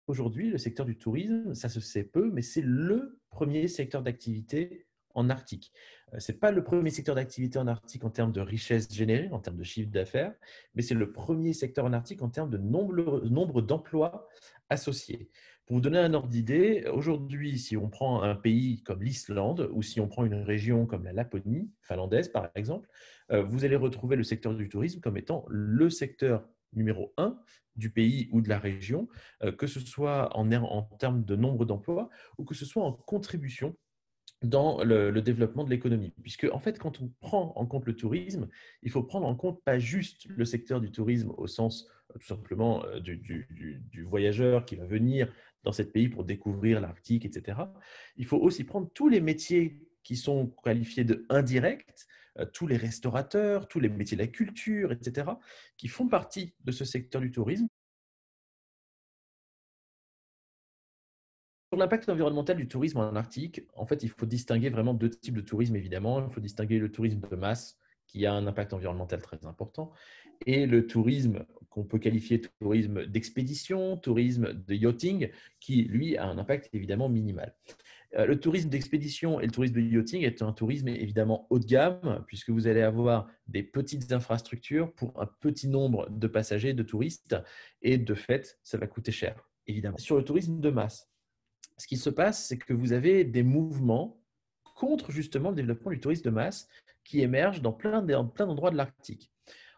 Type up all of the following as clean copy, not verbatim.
Aujourd'hui, le secteur du tourisme, ça se sait peu, mais c'est le premier secteur d'activité en Arctique. Ce n'est pas le premier secteur d'activité en Arctique en termes de richesse générée, en termes de chiffre d'affaires, mais c'est le premier secteur en Arctique en termes de nombre d'emplois associés. Pour vous donner un ordre d'idée, aujourd'hui, si on prend un pays comme l'Islande ou si on prend une région comme la Laponie finlandaise, par exemple, vous allez retrouver le secteur du tourisme comme étant le secteur numéro un du pays ou de la région, que ce soit en termes de nombre d'emplois ou que ce soit en contribution dans le développement de l'économie. Puisque, en fait, quand on prend en compte le tourisme, il faut prendre en compte pas juste le secteur du tourisme au sens tout simplement du voyageur qui va venir dans ce pays pour découvrir l'Arctique, etc. Il faut aussi prendre tous les métiers qui sont qualifiés de indirects, tous les restaurateurs, tous les métiers de la culture, etc., qui font partie de ce secteur du tourisme. Sur l'impact environnemental du tourisme en Arctique, en fait, il faut distinguer vraiment deux types de tourisme, évidemment. Il faut distinguer le tourisme de masse, qui a un impact environnemental très important, et le tourisme qu'on peut qualifier de tourisme d'expédition, tourisme de yachting, qui, lui, a un impact évidemment minimal. Le tourisme d'expédition et le tourisme de yachting est un tourisme évidemment haut de gamme, puisque vous allez avoir des petites infrastructures pour un petit nombre de passagers, de touristes, et de fait, ça va coûter cher, évidemment. Sur le tourisme de masse, ce qui se passe, c'est que vous avez des mouvements contre justement le développement du tourisme de masse qui émergent dans plein d'endroits de l'Arctique.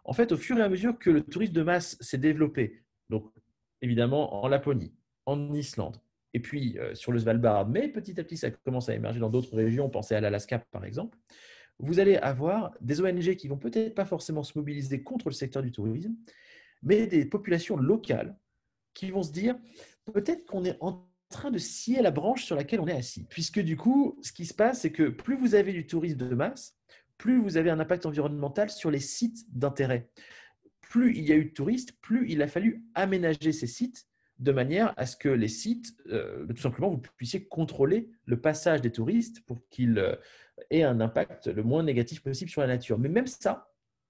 En fait, au fur et à mesure que le tourisme de masse s'est développé, donc évidemment en Laponie, en Islande, et puis sur le Svalbard, mais petit à petit, ça commence à émerger dans d'autres régions, pensez à l'Alaska par exemple, vous allez avoir des ONG qui vont peut-être pas forcément se mobiliser contre le secteur du tourisme, mais des populations locales qui vont se dire peut-être qu'on est en train de scier la branche sur laquelle on est assis. Puisque du coup, ce qui se passe, c'est que plus vous avez du tourisme de masse, plus vous avez un impact environnemental sur les sites d'intérêt. Plus il y a eu de touristes, plus il a fallu aménager ces sites de manière à ce que les sites, tout simplement, vous puissiez contrôler le passage des touristes pour qu'ils aient un impact le moins négatif possible sur la nature. Mais même ça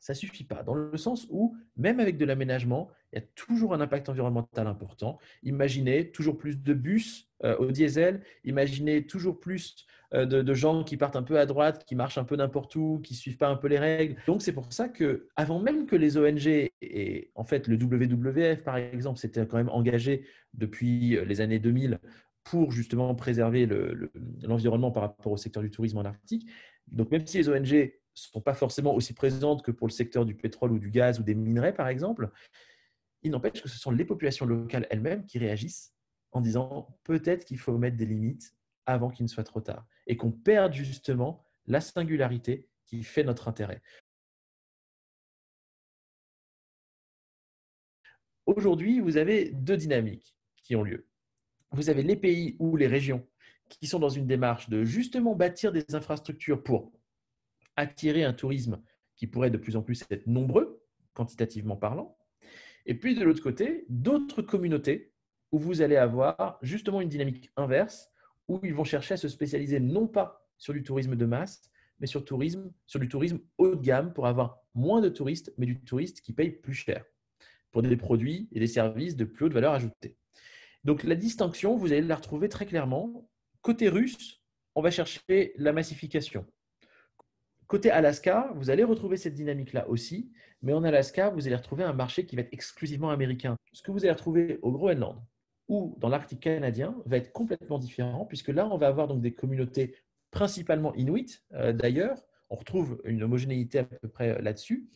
ne suffit pas, dans le sens où, même avec de l'aménagement, il y a toujours un impact environnemental important. Imaginez toujours plus de bus au diesel, imaginez toujours plus de gens qui partent un peu à droite, qui marchent un peu n'importe où, qui ne suivent pas un peu les règles. Donc, c'est pour ça que, avant même que les ONG et en fait le WWF, par exemple, s'était quand même engagé depuis les années 2000 pour justement préserver l'environnement par rapport au secteur du tourisme en Arctique. Donc, même si les ONG ne sont pas forcément aussi présentes que pour le secteur du pétrole ou du gaz ou des minerais, par exemple, il n'empêche que ce sont les populations locales elles-mêmes qui réagissent en disant peut-être qu'il faut mettre des limites avant qu'il ne soit trop tard et qu'on perde justement la singularité qui fait notre intérêt. Aujourd'hui, vous avez deux dynamiques qui ont lieu. Vous avez les pays ou les régions qui sont dans une démarche de justement bâtir des infrastructures pour attirer un tourisme qui pourrait de plus en plus être nombreux, quantitativement parlant. Et puis de l'autre côté, d'autres communautés où vous allez avoir justement une dynamique inverse, où ils vont chercher à se spécialiser non pas sur du tourisme de masse, mais sur du tourisme haut de gamme pour avoir moins de touristes, mais du touriste qui paye plus cher pour des produits et des services de plus haute valeur ajoutée. Donc la distinction, vous allez la retrouver très clairement. Côté russe, on va chercher la massification. Côté Alaska, vous allez retrouver cette dynamique-là aussi, mais en Alaska, vous allez retrouver un marché qui va être exclusivement américain. Ce que vous allez retrouver au Groenland ou dans l'Arctique canadien va être complètement différent, puisque là, on va avoir donc des communautés principalement inuites, d'ailleurs, on retrouve une homogénéité à peu près là-dessus,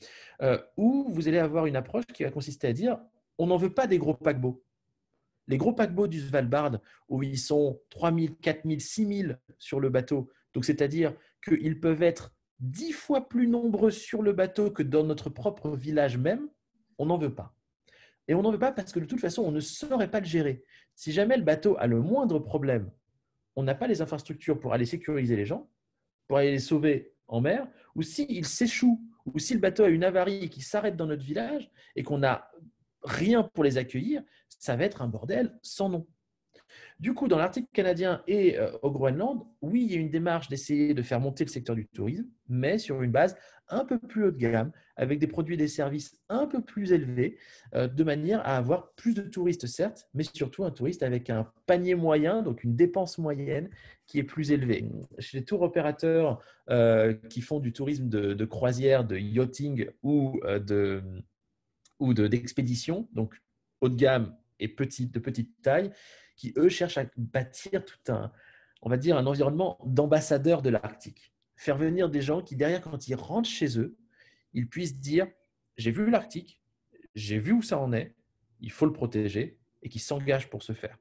où vous allez avoir une approche qui va consister à dire on n'en veut pas des gros paquebots. Les gros paquebots du Svalbard, où ils sont 3 000, 4 000, 6 000 sur le bateau, donc c'est-à-dire qu'ils peuvent être 10 fois plus nombreux sur le bateau que dans notre propre village même, on n'en veut pas. Et on n'en veut pas parce que de toute façon, on ne saurait pas le gérer. Si jamais le bateau a le moindre problème, on n'a pas les infrastructures pour aller sécuriser les gens, pour aller les sauver en mer, ou s'il s'échoue, ou si le bateau a une avarie et qu'il s'arrête dans notre village et qu'on n'a rien pour les accueillir, ça va être un bordel sans nom. Du coup, dans l'Arctique canadien et au Groenland, oui, il y a une démarche d'essayer de faire monter le secteur du tourisme, mais sur une base un peu plus haut de gamme, avec des produits et des services un peu plus élevés, de manière à avoir plus de touristes, certes, mais surtout un touriste avec un panier moyen, donc une dépense moyenne qui est plus élevée. Chez les tours opérateurs qui font du tourisme de croisière, de yachting d'expédition, donc haut de gamme et de petite taille, qui, eux, cherchent à bâtir tout un, on va dire, un environnement d'ambassadeurs de l'Arctique. Faire venir des gens qui, derrière, quand ils rentrent chez eux, ils puissent dire, j'ai vu l'Arctique, j'ai vu où ça en est, il faut le protéger, et qui s'engagent pour ce faire.